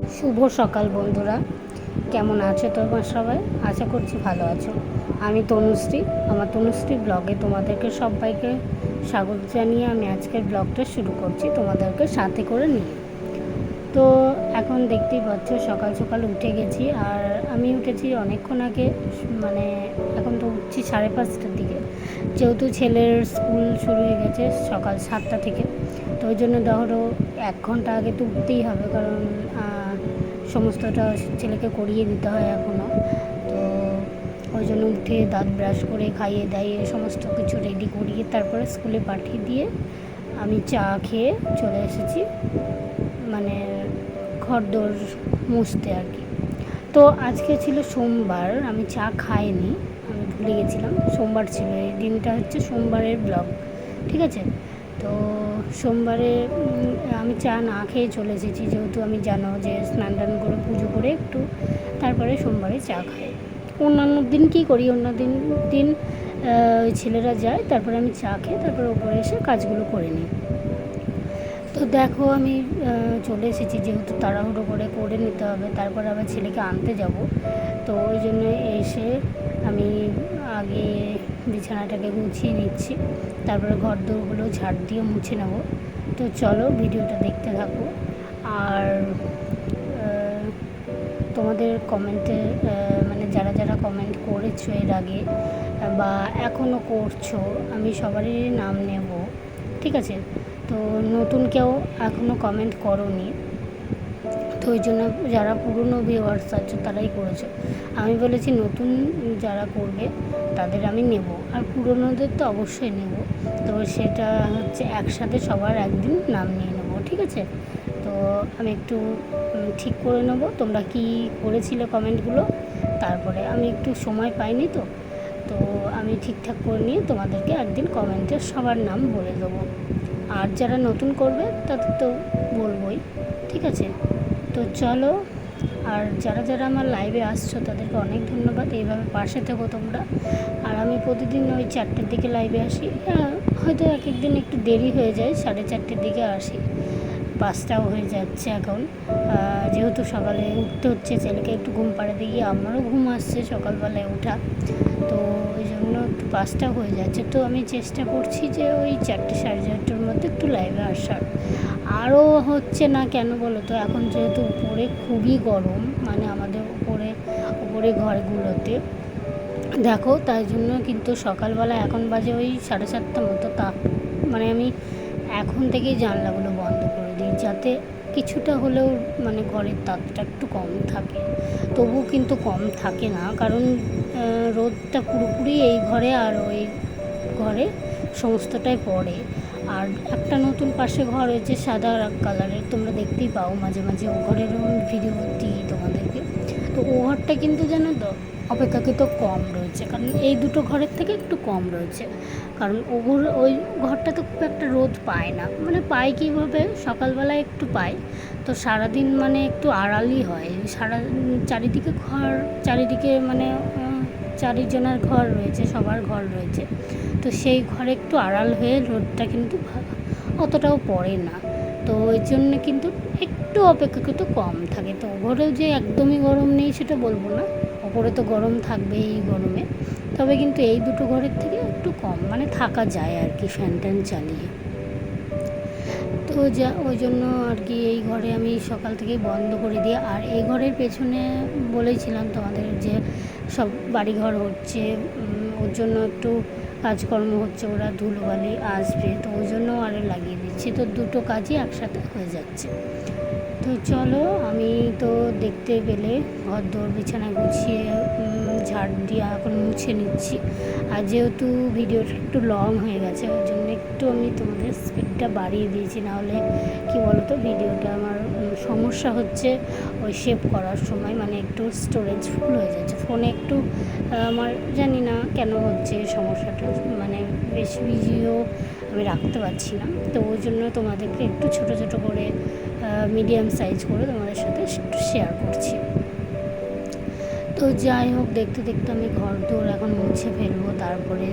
শুভ সকাল বন্ধুরা, কেমন আছো তোমরা সবাই? আশা করছি ভালো আছো। আমি তনুশ্রী, আমার তনুশ্রী ব্লগে তোমাদেরকে সবাইকে স্বাগত জানিয়ে আমি আজকের ব্লগটা শুরু করছি তোমাদেরকে সাথে করে নিয়ে। তো এখন দেখতেই পাচ্ছ সকাল সকাল উঠে গেছি, আর আমি উঠেছি অনেকক্ষণ আগে, মানে এখন তো উঠছি 5:30টার দিকে, যেহেতু ছেলের স্কুল শুরু হয়ে গেছে সকাল 7টা থেকে। তো ওই জন্য ধরো 1 ঘন্টা আগে তো উঠতেই হবে, কারণ সমস্তটা ছেলেকে করিয়ে দিতে হয় এখনও। তো ওই জন্য উঠে দাঁত ব্রাশ করে খাইয়ে দাইয়ে সমস্ত কিছু রেডি করিয়ে তারপরে স্কুলে পাঠিয়ে দিয়ে আমি চা খেয়ে চলে এসেছি, মানে ঘরদোর মুছতে আর কি। তো আজকে ছিল সোমবার, আমি চা খাইনি, আমি ভুলে গেছিলাম সোমবার ছিল। এই দিনটা হচ্ছে সোমবারের ব্লগ, ঠিক আছে? তো সোমবারে আমি চা না খেয়ে চলে এসেছি, যেহেতু আমি জানো যে স্নান টান করে পুজো করে একটু তারপরে সোমবারে চা খাই। অন্যান্য দিন কী করি, দিন ওই ছেলেরা যায়, তারপরে আমি চা খেয়ে তারপরে ওপরে এসে কাজগুলো করে নিই। তো দেখো আমি চলে এসেছি, যেহেতু তাড়াহুড়ো করে নিতে হবে, তারপরে আবার ছেলেকে আনতে যাব। তো ওই জন্য এসে আমি আগে বিছানাটাকে গুছিয়ে নিচ্ছি, তারপরে ঘর দোরগুলো ঝাড় দিয়ে মুছে নেব। তো চলো ভিডিওটা দেখতে থাকো। আর তোমাদের কমেন্টে মানে যারা যারা কমেন্ট করেছো এর আগে বা এখনও করছো, আমি সবারই নাম নেব, ঠিক আছে? তো নতুন কেউ এখনও কমেন্ট করোনি, তো ওই জন্য যারা পুরনো ভিউয়ার্স আছে তারাই করেছে। আমি বলেছি নতুন যারা করবে তাদের আমি নেব, আর পুরনোদের তো অবশ্যই নেব। তো সেটা হচ্ছে একসাথে সবার একদিন নাম নিয়ে নেব, ঠিক আছে? তো আমি একটু ঠিক করে নেব তোমরা কি করেছিলে কমেন্টগুলো, তারপরে আমি একটু সময় পাইনি, তো তো আমি ঠিকঠাক করে নিয়ে তোমাদেরকে একদিন কমেন্টে সবার নাম বলে দেবো। আর যারা নতুন করবে তাদের তো বলবোই, ঠিক আছে? তো চলো, আর যারা যারা আমার লাইভে আসছো তাদেরকে অনেক ধন্যবাদ, এইভাবে পাশে থেকো তোমরা। আর আমি প্রতিদিন ওই 4টের দিকে লাইভে আসি, হয়তো এক একদিন একটু দেরি হয়ে যায়, 4:30-র দিকে আসি, 5টাও হয়ে যাচ্ছে এখন, যেহেতু সকালে উঠতে হচ্ছে, ছেলেকে একটু ঘুম পাড়াতে গিয়ে আমারও ঘুম আসছে সকালবেলায় ওঠা, তো ওই জন্য একটু 5টা হয়ে যাচ্ছে। তো আমি চেষ্টা করছি যে ওই 4টে 4:30টার মধ্যে একটু লাইভে আসার। আরও হচ্ছে না কেন বলো তো, এখন যেহেতু উপরে খুবই গরম, মানে আমাদের উপরে ঘরগুলোতে দেখো, তাই জন্য কিন্তু সকালবেলা এখন বাজে ওই 7:30 মতো, মানে আমি এখন থেকেই জানলাগুলো বন্ধ করে দিই, যাতে কিছুটা হলেও মানে ঘরের তাপটা একটু কম থাকে। তবু কিন্তু কম থাকে না, কারণ রোদটা পুরোপুরি এই ঘরে আর ওই ঘরে সমস্তটাই পড়ে। আর একটা নতুন পাশে ঘর হয়েছে সাদা কালারের, তোমরা দেখতেই পাও মাঝে মাঝে, ও ঘরেরও ভিডিও দিই তোমাদেরকে। তো ও ঘরটা কিন্তু জানো তো অপেক্ষাকৃত কম রয়েছে, কারণ এই দুটো ঘরের থেকে একটু কম রয়েছে, কারণ ওই ঘরটাতে খুব একটা রোদ পায় না, মানে পায় কীভাবে, সকালবেলায় একটু পায়, তো সারাদিন মানে একটু আড়ালই হয়, চারিদিকে মানে চারিজনের ঘর রয়েছে, সবার ঘর রয়েছে, তো সেই ঘরে একটু আড়াল হয়ে রোদটা কিন্তু অতটাও পড়ে না, তো ওই জন্য কিন্তু একটু অপেক্ষাকৃত কম থাকে। তো ঘরেও যে একদমই গরম নেই সেটা বলবো না, ওপরে তো গরম থাকবে এই গরমে, তবে কিন্তু এই দুটো ঘরের থেকে একটু কম, মানে থাকা যায় আর কি ফ্যান ট্যান চালিয়ে। তো ওই জন্য আর কি এই ঘরে আমি সকাল থেকেই বন্ধ করে দিই। আর এই ঘরের পেছনে বলেছিলাম তোমাদের যে সব বাড়িঘর হচ্ছে, ওর জন্য একটু কাজকর্ম হচ্ছে, ওরা ধুলোবালি আসবে, তো ওই জন্য আরও লাগিয়ে দিচ্ছি, তো দুটো কাজই একসাথে হয়ে যাচ্ছে। তো চলো, আমি তো দেখতে পেলে ঘর দোর বিছানা গুছিয়ে ঝাড় দিয়ে এখন মুছে নিচ্ছি। আর যেহেতু ভিডিওটা একটু লং হয়ে গেছে, ওই জন্য একটু আমি তোমাদের স্পিডটা বাড়িয়ে দিয়েছি, নাহলে কি বলো তো ভিডিওটা আমার সমস্যা হচ্ছে ওই সেভ করার সময়, মানে একটু স্টোরেজ ফুল হয়ে যাচ্ছে ফোনে, একটু আমার জানি না কেন হচ্ছে সমস্যাটা, মানে বেশি ভিডিও আমি রাখতে পারছি না, তো ওই জন্য তোমাদেরকে একটু ছোট ছোট করে মিডিয়াম সাইজ করে তোমাদের সাথে একটু শেয়ার করছি। তো যাই হোক, দেখতে দেখতে আমি ঘর দৌড় এখন মুছে ফেলবো, তারপরে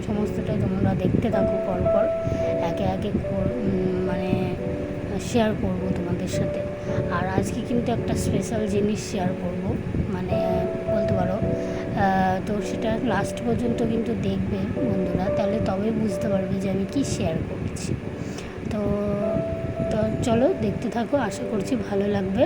সমস্তটাই তোমরা দেখতে থাকো, পরপর একে একে মানে শেয়ার করবো তোমাদের সাথে। আর আজকে কিন্তু একটা স্পেশাল জিনিস শেয়ার করব, মানে বলতে পারো। তো সেটা লাস্ট পর্যন্ত কিন্তু দেখবে বন্ধুরা, তাহলে তবে বুঝতে পারবে যে আমি কি শেয়ার করছি। তো তো চলো দেখতে থাকো, আশা করছি ভালো লাগবে।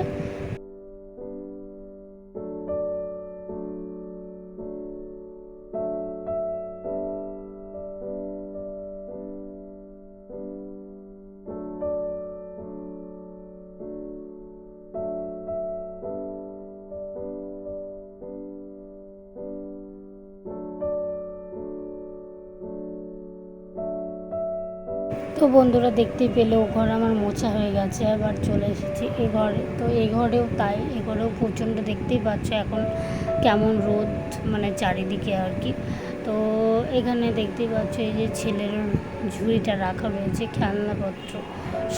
তো বন্ধুরা দেখতেই পেলে ও ঘর আমার মোছা হয়ে গেছে, আবার চলে এসেছি এ ঘরে। তো এই ঘরেও তাই, এ ঘরেও প্রচণ্ড দেখতেই পাচ্ছ এখন কেমন রোদ, মানে চারিদিকে আর কি। তো এখানে দেখতেই পাচ্ছ এই যে ছেলের ঝুড়িটা রাখা রয়েছে, খেলনাপত্র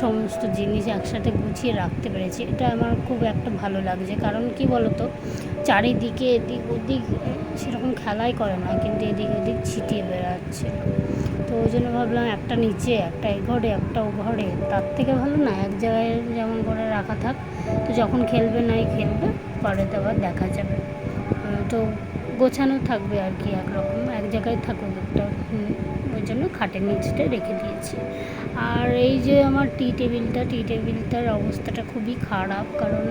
সমস্ত জিনিস একসাথে গুছিয়ে রাখতে পেরেছি। এটা আমার খুব একটা ভালো লাগছে, কারণ কি বলতো, চারিদিকে এদিক ওদিক সেরকম খেলাই করে না, কিন্তু এদিক ওদিক ছিটিয়ে বেড়াচ্ছে। তো ওই জন্য ভাবলাম একটা নিচে, একটা এই ঘরে, একটা ও ঘরে, তার থেকে ভালো না এক জায়গায় যেমন করে রাখা থাক। তো যখন খেলবে নাই খেলবে, পরে তো আবার দেখা যাবে। তো গোছানো থাকবে আর কি, একরকম এক জায়গায় থাকুক একটা। ওই জন্য খাটের নিচটা রেখে দিয়েছি। আর এই যে আমার টি টেবিলটার অবস্থাটা খুবই খারাপ, কারণ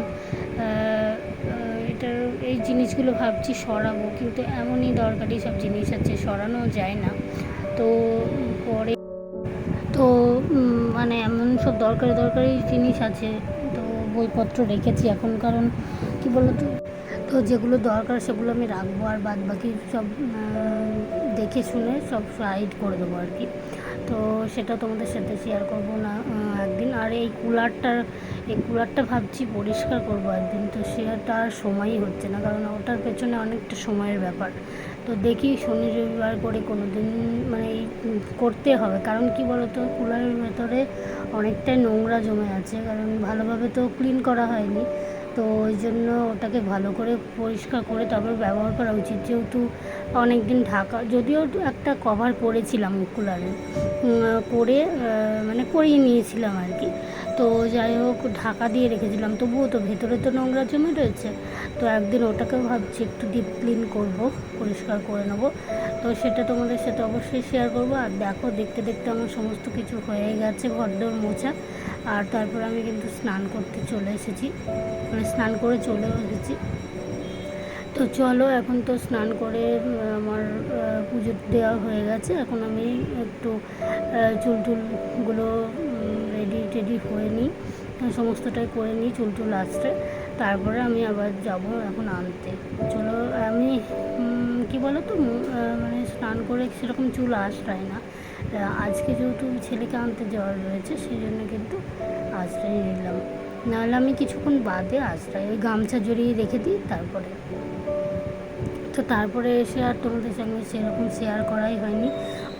এটার এই জিনিসগুলো ভাবছি সরাবো, কিন্তু এমনই দরকারি সব জিনিস আছে, সরানো যায় না। তো পরে তো মানে এমন সব দরকারি জিনিস আছে, তো বইপত্র রেখেছি এখন, কারণ কি বলতো, তো যেগুলো দরকার সেগুলো আমি রাখবো, আর বাদ বাকি সব দেখে শুনে সব সাইড করে দেবো আর কি। তো সেটা তোমাদের সাথে শেয়ার করবো না একদিন। আর এই কুলারটা ভাবছি পরিষ্কার করবো একদিন, তো সেটা আর সময়ই হচ্ছে না, কারণ ওটার পেছনে অনেকটা সময়ের ব্যাপার। তো দেখি শনি রবিবার করে কোনো দিন মানে করতে হবে, কারণ কি বলতো, কুলারের ভেতরে অনেকটাই নোংরা জমে আছে, কারণ ভালোভাবে তো ক্লিন করা হয়নি। তো ওই জন্য ওটাকে ভালো করে পরিষ্কার করে তারপর ব্যবহার করা উচিত, যেহেতু অনেক দিন ঢাকা, যদিও একটা কভার পরেছিলাম কুলারে, করে মানে করিয়ে নিয়েছিলাম আর কি। তো যাই হোক ঢাকা দিয়ে রেখেছিলাম, তবুও তো ভেতরে তো নোংরা জমে রয়েছে। তো একদিন ওটাকেও ভাবছি একটু ডিপ ক্লিন করবো, পরিষ্কার করে নেবো। তো সেটা তোমাদের সাথে অবশ্যই শেয়ার করবো। আর দেখো দেখতে দেখতে আমার সমস্ত কিছু হয়ে গেছে, ঘরদোর মোছা। আর তারপর আমি কিন্তু স্নান করতে চলে এসেছি, মানে স্নান করে চলেও এসেছি। তো চলো এখন তো স্নান করে আমার পুজো দেওয়া হয়ে গেছে, এখন আমি একটু চুলটুলগুলো রেডি টেডি হয়ে নিই, সমস্তটাই করে নিই, চুলটুল আসতে। তারপরে আমি আবার যাব এখন আনতে। চলো আমি কি বলো তো, মানে স্নান করে সেরকম চুল আঁচড়াই না। আজকে যেহেতু ছেলেকে আনতে যাওয়ার রয়েছে, সেই জন্য কিন্তু আঁচড়াই নিলাম, নাহলে আমি কিছুক্ষণ বাদে আঁচড়াই, ওই গামছা জড়িয়ে রেখে দিই তারপরে। তো তারপরে এসে আর তোমাদের সঙ্গে সেরকম শেয়ার করাই হয়নি,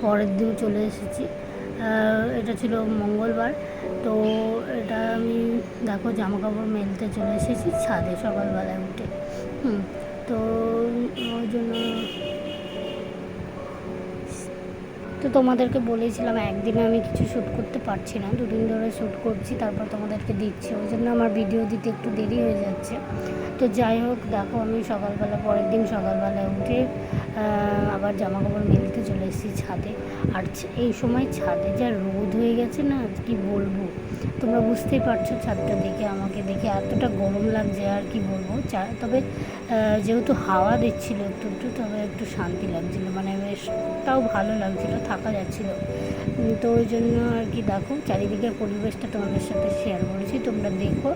পরের দিন চলে এসেছি। এটা ছিল মঙ্গলবার। তো এটা আমি দেখো জামাকাপড় মেলতে চলে এসেছি ছাদে সকালবেলায় উঠে। তো ওই জন্য তো তোমাদেরকে বলেছিলাম একদিনে আমি কিছু শ্যুট করতে পারছি না, দুদিন ধরে শ্যুট করছি, তারপর তোমাদেরকে দিচ্ছি, ওই জন্য আমার ভিডিও দিতে একটু দেরি হয়ে যাচ্ছে। তো যাই হোক দেখো আমি সকালবেলা, পরের দিন সকালবেলা উঠে আবার জামাকাপড় মেলতে চলে এসেছি ছাদে। আর এই সময় ছাদে যা রোদ হয়ে গেছে না, কি বলবো, তোমরা বুঝতেই পারছো ছাদটা দেখে, আমাকে দেখে এতটা গরম লাগছে আর কি বলবো। তবে যেহেতু হাওয়া দিচ্ছিল একটু একটু, তবে একটু শান্তি লাগছিলো, মানে বেশ তাও ভালো লাগছিলো, থাকা যাচ্ছিলো। তো ওই জন্য আর কি দেখো চারিদিকের পরিবেশটা তোমাদের সাথে শেয়ার করেছি, তোমরা দেখো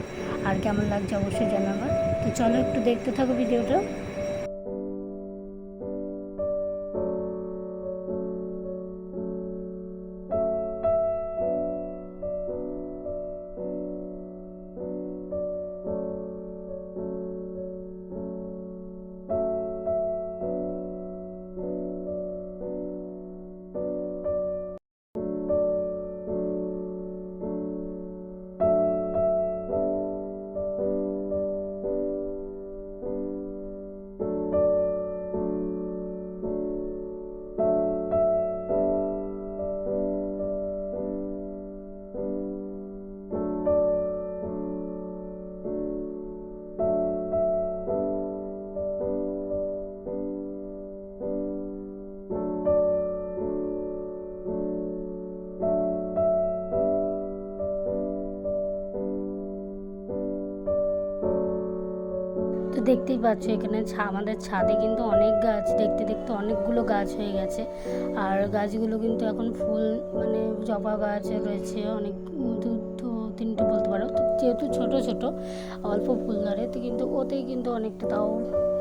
আর কেমন লাগছে অবশ্যই জানাবা। তো চলো একটু দেখতে থাকো ভিডিওটা। দেখতেই পাচ্ছ এখানে আমাদের ছাদে কিন্তু অনেক গাছ, দেখতে দেখতে অনেকগুলো গাছ হয়ে গেছে। আর গাছগুলো কিন্তু এখন ফুল, মানে জবা গাছ রয়েছে অনেক, দুটো তিনটে বলতে পারো। তো যেহেতু ছোটো ছোটো অল্প ফুল ধরে, তো কিন্তু ওতেই কিন্তু অনেকটা, তাও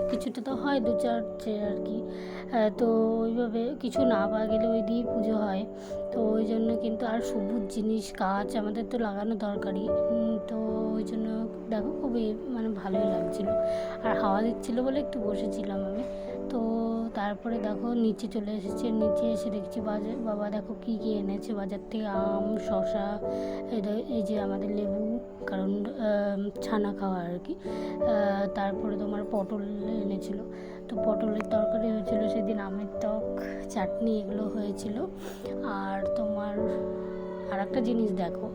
কিছুটা তো হয়, দু চারটে আর কি। তো ওইভাবে কিছু না পাওয়া গেলে ওই দিয়েই পুজো হয়। তো ওই জন্য কিন্তু, আর সবুজ জিনিস গাছ আমাদের তো লাগানো দরকারই। তো ওই জন্য দেখো খুবই মানে ভালোই লাগছিলো, আর হাওয়া দিচ্ছিলো বলে একটু বসেছিলাম আমি। তো তারপরে দেখো নিচে চলে এসেছে, নিচে এসে দেখছি বাবা দেখো কী কী এনেছে বাজার থেকে, আম, শশা, এই যে আমাদের লেবু, কারণ ছানা খাওয়া আর কি। তারপরে তোমার পটল এনেছিল, তো পটলের তরকারি হয়েছিল সেদিন, আমের টক, চাটনি, এগুলো হয়েছিল। আর তোমার আর একটা জিনিস দেখো,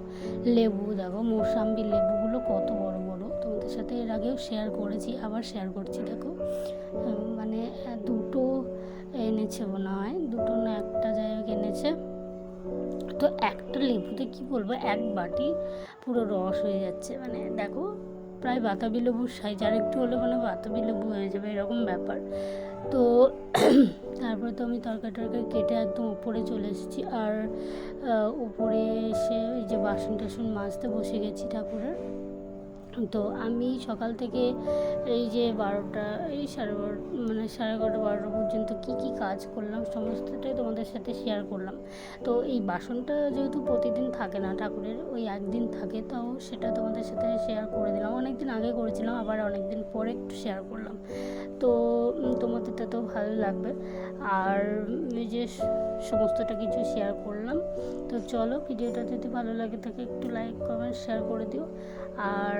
লেবু দেখো, মৌসাম্বি লেবুগুলো কত বড় বড়, তোমাদের সাথে এর আগেও শেয়ার করেছি, আবার শেয়ার করছি। দেখো মানে দুটো এনেছে মনে হয়, দুটো না একটা জায়গায় এনেছে। তো একটা লেবুতে কি বলবো, এক বাটি পুরো রস হয়ে যাচ্ছে, মানে দেখো প্রায় বাতাবি লেবুর সাইজ, আর একটু হলে মানে বাতাবি লেবু হয়ে যাবে এরকম ব্যাপার। তো তারপরে তো আমি তরকারি কেটে একদম উপরে চলে এসেছি, আর উপরে এসে এই যে বাসন টাসন মাজতে বসে গেছি ঠাকুরের। তো আমি সকাল থেকে এই যে 12টা, এই সাড়ে 11:30 12টা পর্যন্ত কী কাজ করলাম সমস্তটাই তোমাদের সাথে শেয়ার করলাম। তো এই বাসনটা যেহেতু প্রতিদিন থাকে না ঠাকুরের, ওই একদিন থাকে, তাও সেটা তোমাদের সাথে শেয়ার করে দিলাম। অনেক দিন আগে করেছিলাম, আবার অনেক দিন পরে একটু শেয়ার করলাম। তো তোমাদের তো ভালো লাগবে, আর এই যে সমস্তটা কিছু শেয়ার করলাম। তো চলো, ভিডিওটা যদি ভালো লাগে থাকে একটু লাইক, কমেন্ট, শেয়ার করে দিও। আর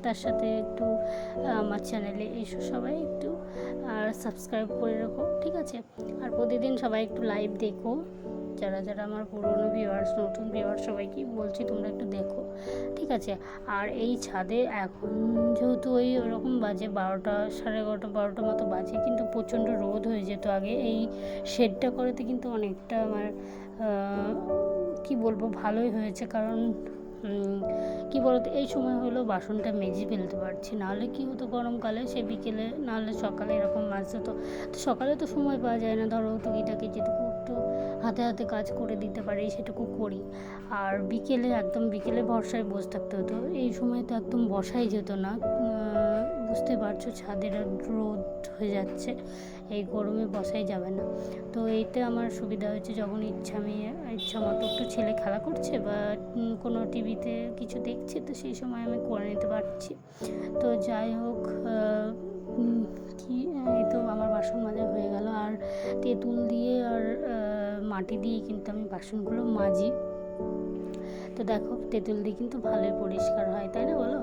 তার সাথে একটু আমার চ্যানেলে এসো সবাই একটু, আর সাবস্ক্রাইব করে রাখো, ঠিক আছে? আর প্রতিদিন সবাই একটু লাইভ দেখো, যারা যারা আমার পুরনো ভিউয়ার্স, নতুন ভিউয়ার্স, সবাইকে বলছি তোমরা একটু দেখো, ঠিক আছে? আর এই ছাদে এখন যেহেতু ওই ওরকম বাজে 12টা, 11:30, 12টা মতো বাজে, কিন্তু প্রচণ্ড রোদ হয়ে যেত আগে। এই শেডটা করাতে কিন্তু অনেকটা আমার কি বলবো ভালোই হয়েছে, কারণ কী বলতো, এই সময় হলো বাসনটা মেজে ফেলতে পারছি, নাহলে কী হতো গরমকালে সে বিকেলে নাহলে সকালে এরকম মাছ হতো। তো সকালে তো সময় পাওয়া যায় না, ধরো টুকিটাকি যেটুকু একটু হাতে হাতে কাজ করে দিতে পারি সেটুকু করি। আর বিকেলে ভরসায় বসে থাকতে হতো, এই সময় তো একদম বসাই যেত না। বুঝতে পারছো ছাদের রোদ হয়ে যাচ্ছে, এই গরমে বসাই যাবে না। তো এইতে আমার সুবিধা হয়েছে, যখন ইচ্ছা মতো একটু ছেলে খেলা করছে বা কোনো টিভিতে কিছু দেখছে, তো সেই সময় আমি করে নিতে পারছি। তো যাই হোক, এই তো আমার বাসন মাজা হয়ে গেল, আর তেঁতুল দিয়ে আর মাটি দিয়ে কিন্তু আমি বাসনগুলো মাজি। তো দেখো তেঁতুল দিয়ে কিন্তু ভালোই পরিষ্কার হয়, তাই না বলো?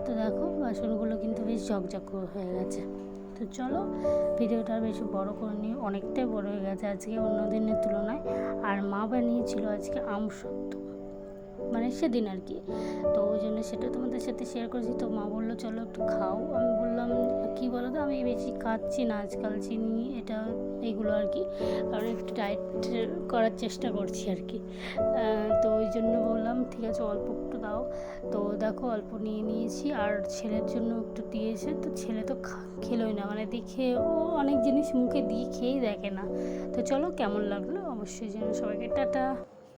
তো দেখো বাসনগুলো কিন্তু বেশ ঝকঝক হয়ে গেছে। তো চলো, ভিডিওটা বেশি বড় করে নিয়ে, অনেকটাই বড় হয়ে গেছে আজকে অন্য দিনের তুলনায়। আর মা বানিয়েছিল আজকে আমসত্ত্ব, মানে সেদিন আর কি। তো ওই জন্য সেটা তোমাদের সাথে শেয়ার করেছি। তো মা বললো চলো একটু খাও, আমি বললাম কী বলো তো, আমি বেশি খাচ্ছি না আজকাল চিনি এইগুলো আর কি, কারণ একটু ডায়েট করার চেষ্টা করছি আর কি। তো ওই জন্য বললাম ঠিক আছে অল্প একটু দাও। তো দেখো অল্প নিয়েছি, আর ছেলের জন্য একটু দিয়েছে। তো ছেলে তো খেলোই না, মানে দেখে ও অনেক জিনিস মুখে দিয়ে খেয়েই দেখে না। তো চলো, কেমন লাগলো অবশ্যই যেন, সবাইকে টাটা।